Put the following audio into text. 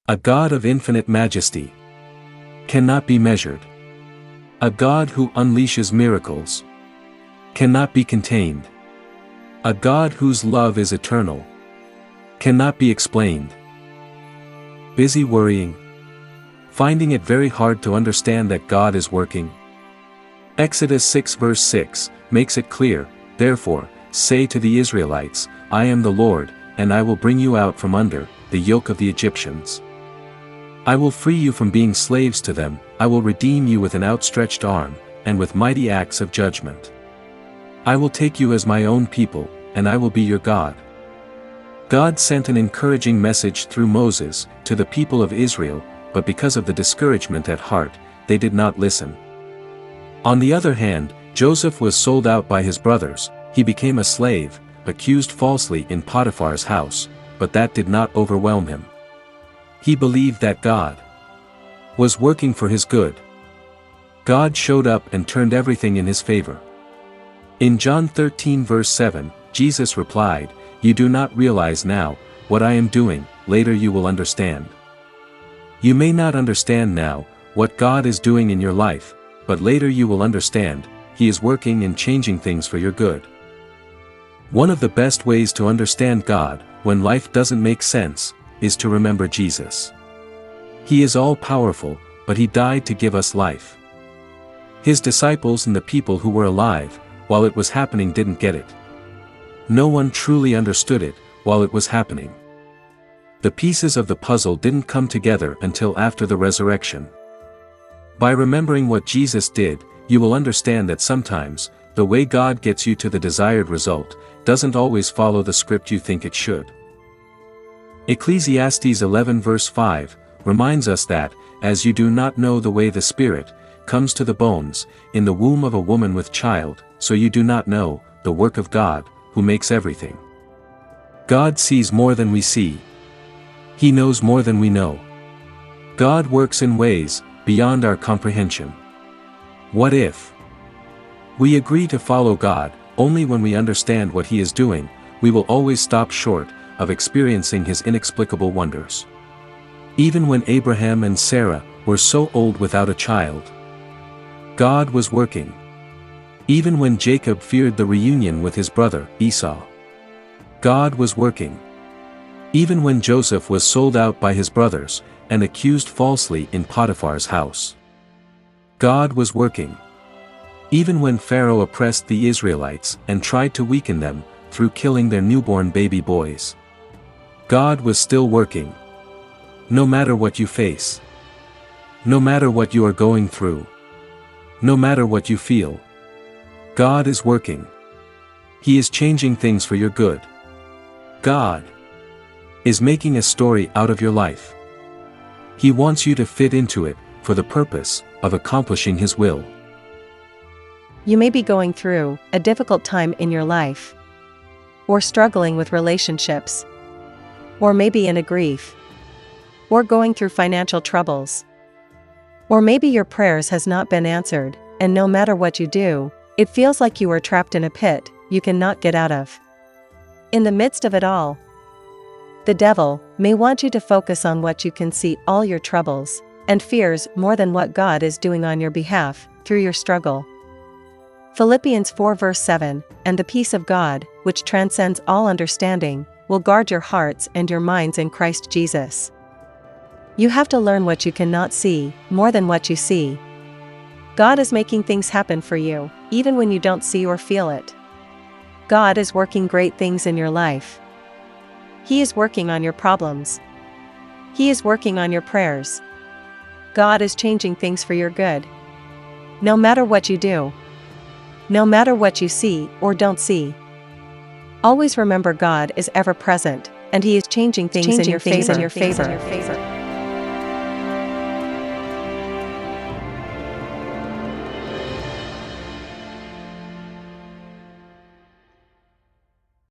A God of infinite majesty. Cannot be measured. A God who unleashes miracles. Cannot be contained. A God whose love is eternal. Cannot be explained. Busy worrying? Finding it very hard to understand that God is working? Exodus 6 verse 6 makes it clear, therefore, say to the Israelites, I am the Lord, and I will bring you out from under the yoke of the Egyptians. I will free you from being slaves to them, I will redeem you with an outstretched arm, and with mighty acts of judgment. I will take you as my own people, and I will be your God. God sent an encouraging message through Moses to the people of Israel, but because of the discouragement at heart, they did not listen. On the other hand, Joseph was sold out by his brothers, he became a slave, accused falsely in Potiphar's house, but that did not overwhelm him. He believed that God was working for his good. God showed up and turned everything in his favor. In John 13 verse 7, Jesus replied, You do not realize now what I am doing, later you will understand. You may not understand now what God is doing in your life, but later you will understand, He is working and changing things for your good. One of the best ways to understand God, when life doesn't make sense, is to remember Jesus. He is all-powerful, but He died to give us life. His disciples and the people who were alive, while it was happening, didn't get it. No one truly understood it, while it was happening. The pieces of the puzzle didn't come together until after the resurrection. By remembering what Jesus did, you will understand that sometimes, the way God gets you to the desired result, doesn't always follow the script you think it should. Ecclesiastes 11 verse 5 reminds us that, as you do not know the way the Spirit comes to the bones, in the womb of a woman with child, so you do not know the work of God, who makes everything. God sees more than we see. He knows more than we know. God works in ways beyond our comprehension. What if we agree to follow God? Only when we understand what He is doing, we will always stop short of experiencing His inexplicable wonders. Even when Abraham and Sarah were so old without a child, God was working. Even when Jacob feared the reunion with his brother, Esau, God was working. Even when Joseph was sold out by his brothers, and accused falsely in Potiphar's house, God was working. Even when Pharaoh oppressed the Israelites and tried to weaken them through killing their newborn baby boys, God was still working. No matter what you face, no matter what you are going through, no matter what you feel, God is working. He is changing things for your good. God is making a story out of your life. He wants you to fit into it for the purpose of accomplishing His will. You may be going through a difficult time in your life, or struggling with relationships, or maybe in a grief, or going through financial troubles. Or maybe your prayers has not been answered, and no matter what you do, it feels like you are trapped in a pit you cannot get out of. In the midst of it all, the devil may want you to focus on what you can see, all your troubles and fears, more than what God is doing on your behalf through your struggle. Philippians 4 verse 7, And the peace of God, which transcends all understanding, will guard your hearts and your minds in Christ Jesus. You have to learn what you cannot see, more than what you see. God is making things happen for you, even when you don't see or feel it. God is working great things in your life. He is working on your problems. He is working on your prayers. God is changing things for your good. No matter what you do, no matter what you see or don't see, always remember God is ever present, and He is changing things in your favor.